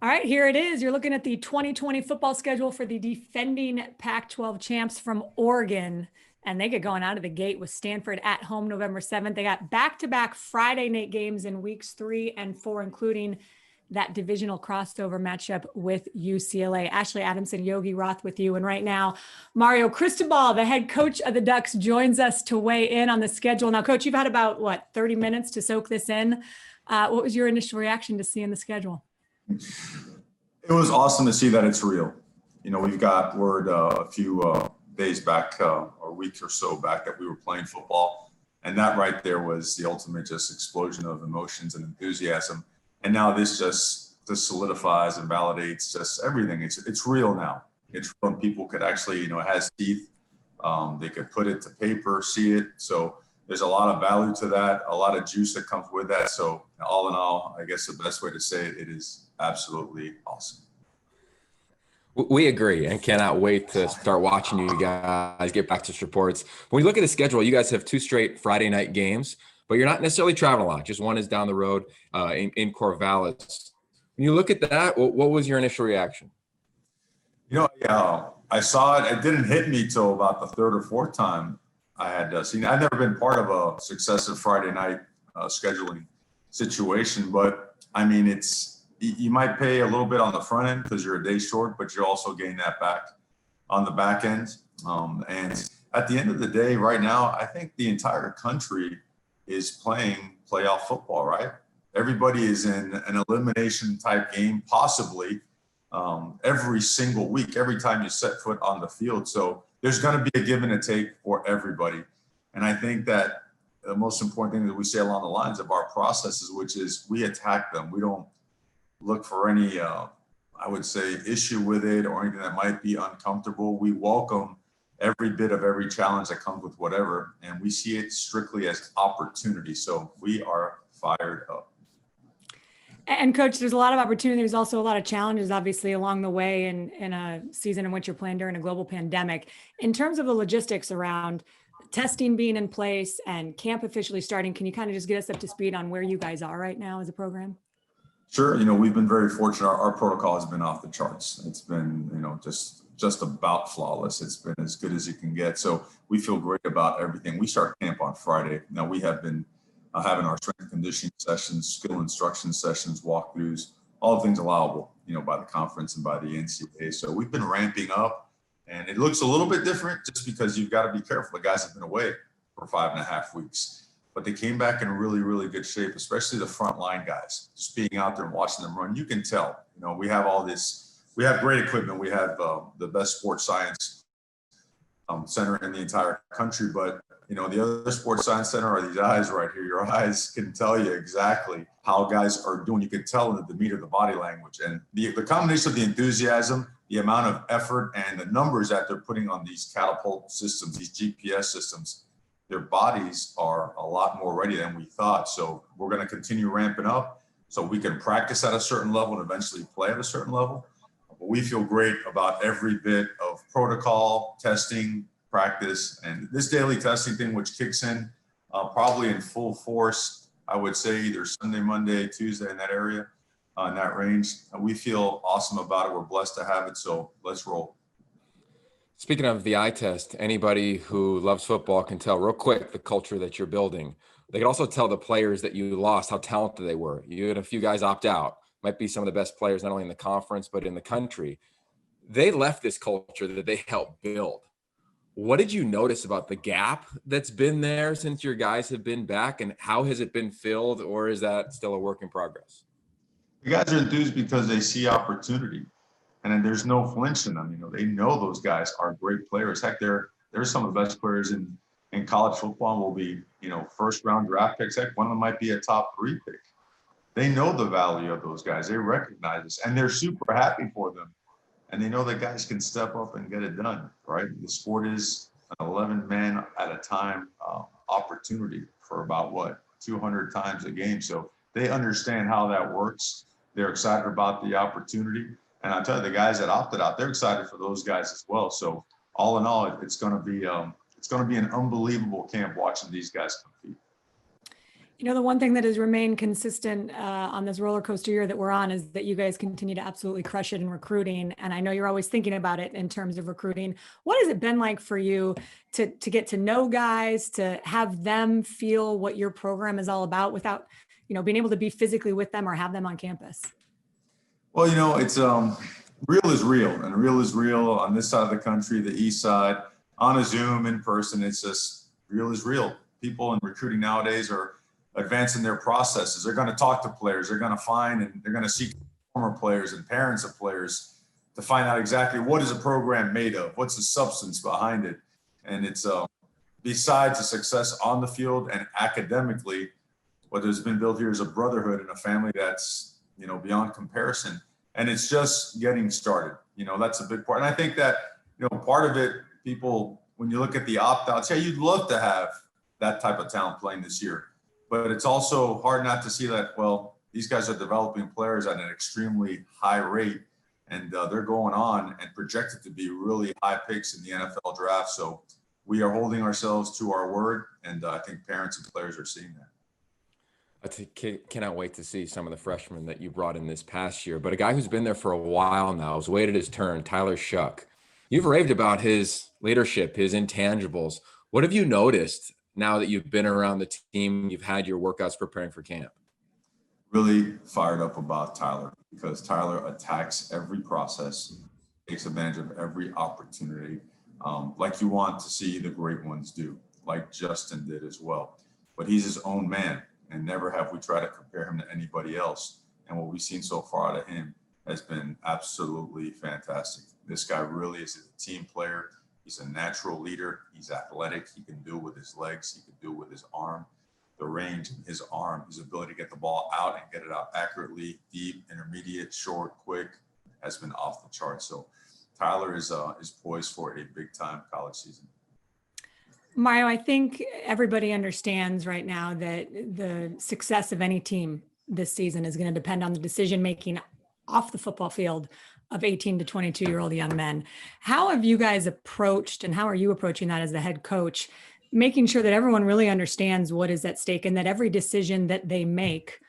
All right, here it is. You're looking at the 2020 football schedule for the defending Pac-12 champs from Oregon. And they get going out of the gate with Stanford at home November 7th. They got back-to-back Friday night games in weeks 3 and 4, including that divisional crossover matchup with UCLA. Ashley Adamson Yogi Roth with you. And right now, Mario Cristobal, the head coach of the Ducks, joins us to weigh in on the schedule. Now, Coach, you've had about, 30 minutes to soak this in. What was your initial reaction to seeing the schedule? It was awesome to see that it's real. We've got word a few days back, or a week or so back, that we were playing football. And that right there was the ultimate just explosion of emotions and enthusiasm. And now this just solidifies and validates just everything. It's real now. It's real, and people could actually, it has teeth. They could put it to paper, see it. So there's a lot of value to that, a lot of juice that comes with that. So all in all, I guess the best way to say it is absolutely awesome. We agree and cannot wait to start watching you guys get practice reports. When we look at the schedule, you guys have 2 straight Friday night games, but you're not necessarily traveling a lot. Just one is down the road in Corvallis. When you look at that, what was your initial reaction? I saw it. It didn't hit me till about the 3rd or 4th time I had seen it. I've never been part of a successive Friday night scheduling situation, but I mean, you might pay a little bit on the front end because you're a day short, but you also gain that back on the back end. And at the end of the day, right now, I think the entire country is playing playoff football, right? Everybody is in an elimination type game, possibly every single week, every time you set foot on the field. So there's going to be a give and a take for everybody. And I think that the most important thing that we say along the lines of our processes, which is we attack them. We don't look for any, I would say, issue with it or anything that might be uncomfortable. We welcome every bit of every challenge that comes with whatever, and we see it strictly as opportunity. So we are fired up. And Coach, there's a lot of opportunity. There's also a lot of challenges, obviously, along the way in a season in which you're playing during a global pandemic. In terms of the logistics around testing being in place and camp officially starting, can you kind of just get us up to speed on where you guys are right now as a program? Sure. We've been very fortunate. Our protocol has been off the charts. It's been, just about flawless. It's been as good as you can get. So we feel great about everything. We start camp on Friday. Now we have been having our strength and conditioning sessions, skill instruction sessions, walkthroughs, all things allowable, by the conference and by the NCAA. So we've been ramping up, and it looks a little bit different just because you've got to be careful. The guys have been away for 5.5 weeks. But they came back in really, really good shape, especially the frontline guys. Just being out there and watching them run, you can tell. We have all this. We have great equipment. We have the best sports science center in the entire country. But the other sports science center are these eyes right here. Your eyes can tell you exactly how guys are doing. You can tell in the demeanor, the body language, and the combination of the enthusiasm, the amount of effort, and the numbers that they're putting on these catapult systems, these GPS systems. Their bodies are a lot more ready than we thought. So we're going to continue ramping up so we can practice at a certain level and eventually play at a certain level. But we feel great about every bit of protocol, testing, practice, and this daily testing thing, which kicks in probably in full force, I would say either Sunday, Monday, Tuesday, in that area, in that range. We feel awesome about it. We're blessed to have it. So let's roll. Speaking of the eye test, anybody who loves football can tell real quick the culture that you're building. They can also tell the players that you lost how talented they were. You had a few guys opt out, might be some of the best players, not only in the conference, but in the country. They left this culture that they helped build. What did you notice about the gap that's been there since your guys have been back, and how has it been filled, or is that still a work in progress? The guys are enthused because they see opportunity. And then there's no flinch in them. They know those guys are great players. Heck, they're some of the best players in college football and will be, first round draft picks. Heck, one of them might be a top 3 pick. They know the value of those guys. They recognize this, and they're super happy for them. And they know that guys can step up and get it done, right? The sport is an 11 man at a time opportunity for about 200 times a game. So they understand how that works. They're excited about the opportunity. And I'll tell you, the guys that opted out, they're excited for those guys as well. So all in all, it's going to be an unbelievable camp watching these guys compete. You know, the one thing that has remained consistent on this roller coaster year that we're on is that you guys continue to absolutely crush it in recruiting. And I know you're always thinking about it in terms of recruiting. What has it been like for you to get to know guys, to have them feel what your program is all about without, being able to be physically with them or have them on campus? Well, it's real is real, and real is real on this side of the country, the east side, on a Zoom, in person. It's just real is real. People in recruiting nowadays are advancing their processes. They're going to talk to players. They're going to find and they're going to seek former players and parents of players to find out exactly what is a program made of, what's the substance behind it. And it's besides the success on the field and academically, what has been built here is a brotherhood and a family that's beyond comparison. And it's just getting started. That's a big part. And I think that part of it, people, when you look at the opt-outs, yeah, you'd love to have that type of talent playing this year. But it's also hard not to see that, well, these guys are developing players at an extremely high rate, and they're going on and projected to be really high picks in the NFL draft. So we are holding ourselves to our word, and I think parents and players are seeing that. I cannot wait to see some of the freshmen that you brought in this past year. But a guy who's been there for a while now, has waited his turn, Tyler Shuck. You've raved about his leadership, his intangibles. What have you noticed now that you've been around the team, you've had your workouts preparing for camp? Really fired up about Tyler because Tyler attacks every process, takes advantage of every opportunity, like you want to see the great ones do, like Justin did as well. But he's his own man, and never have we tried to compare him to anybody else. And what we've seen so far out of him has been absolutely fantastic. This guy really is a team player. He's a natural leader. He's athletic. He can do it with his legs. He can do it with his arm. The range in his arm, his ability to get the ball out and get it out accurately, deep, intermediate, short, quick, has been off the charts. So Tyler is poised for a big-time college season. Mario, I think everybody understands right now that the success of any team this season is going to depend on the decision-making off the football field of 18 to 22-year-old young men. How have you guys approached, and how are you approaching that as the head coach, making sure that everyone really understands what is at stake and that every decision that they make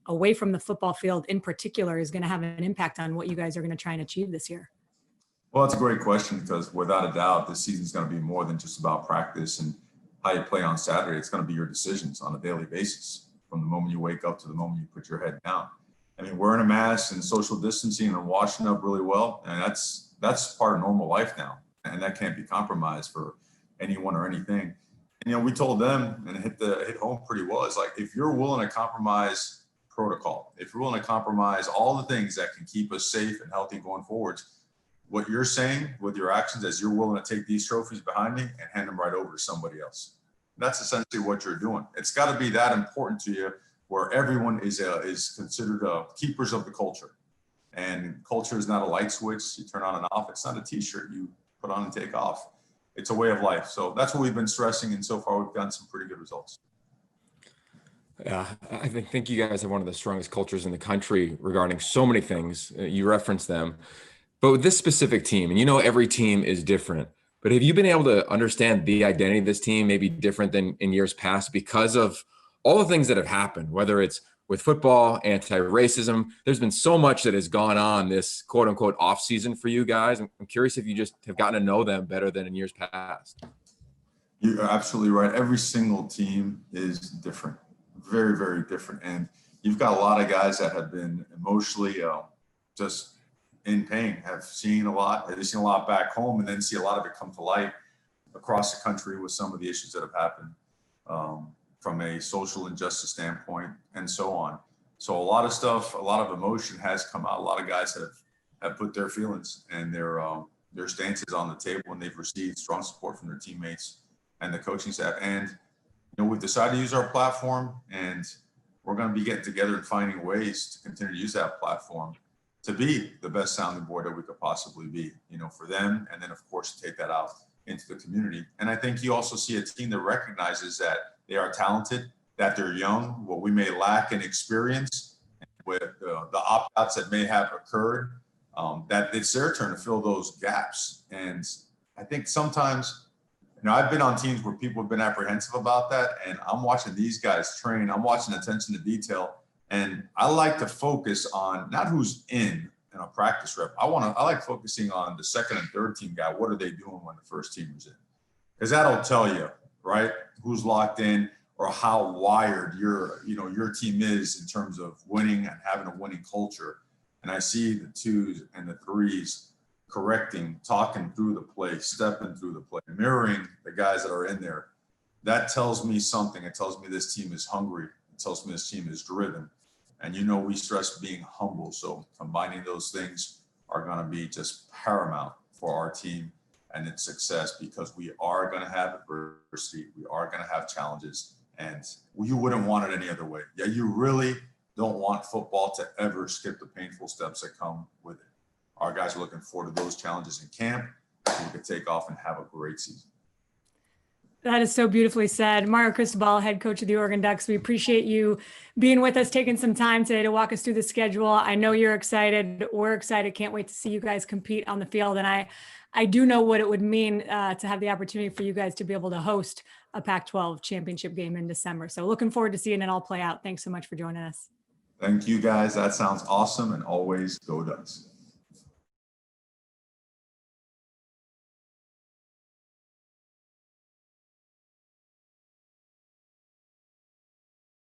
away from the football field in particular is going to have an impact on what you guys are going to try and achieve this year? Well, that's a great question because without a doubt, this season is going to be more than just about practice and how you play on Saturday. It's going to be your decisions on a daily basis from the moment you wake up to the moment you put your head down. I mean, we're in a mask and social distancing and washing up really well. And that's part of normal life now. And that can't be compromised for anyone or anything. And, we told them, and it hit home pretty well. It's like, if you're willing to compromise protocol, if you're willing to compromise all the things that can keep us safe and healthy going forwards, what you're saying with your actions is you're willing to take these trophies behind me and hand them right over to somebody else. That's essentially what you're doing. It's got to be that important to you where everyone is considered keepers of the culture. And culture is not a light switch you turn on and off. It's not a t-shirt you put on and take off. It's a way of life. So that's what we've been stressing. And so far we've gotten some pretty good results. Yeah, I think you guys have one of the strongest cultures in the country regarding so many things. You referenced them. But with this specific team, and every team is different, but have you been able to understand the identity of this team maybe different than in years past because of all the things that have happened, whether it's with football, anti-racism? There's been so much that has gone on this quote unquote off season for you guys. I'm curious if you just have gotten to know them better than in years past. You're absolutely right. Every single team is different, very, very different. And you've got a lot of guys that have been emotionally just in pain, have seen a lot. They've seen a lot back home and then see a lot of it come to light across the country with some of the issues that have happened from a social injustice standpoint and so on. So a lot of stuff, a lot of emotion has come out. A lot of guys have put their feelings and their stances on the table, and they've received strong support from their teammates and the coaching staff. And we've decided to use our platform, and we're going to be getting together and finding ways to continue to use that platform to be the best sounding board that we could possibly be, for them. And then of course, take that out into the community. And I think you also see a team that recognizes that they are talented, that they're young, what we may lack in experience with the opt-outs that may have occurred, that it's their turn to fill those gaps. And I think sometimes I've been on teams where people have been apprehensive about that, and I'm watching these guys train. I'm watching attention to detail, and I like to focus on not who's in a practice rep. I like focusing on the second and third team guy. What are they doing when the first teamer's in? Because that'll tell you, right, who's locked in or how wired your team is in terms of winning and having a winning culture. And I see the twos and the threes correcting, talking through the play, stepping through the play, mirroring the guys that are in there. That tells me something. It tells me this team is hungry. It tells me this team is driven. And we stress being humble. So combining those things are going to be just paramount for our team and its success, because we are going to have adversity. We are going to have challenges, and you wouldn't want it any other way. Yeah, you really don't want football to ever skip the painful steps that come with it. Our guys are looking forward to those challenges in camp, so we could take off and have a great season. That is so beautifully said. Mario Cristobal, head coach of the Oregon Ducks. We appreciate you being with us, taking some time today to walk us through the schedule. I know you're excited. We're excited. Can't wait to see you guys compete on the field. And I do know what it would mean to have the opportunity for you guys to be able to host a Pac-12 championship game in December. So looking forward to seeing it all play out. Thanks so much for joining us. Thank you, guys. That sounds awesome. And always go Ducks.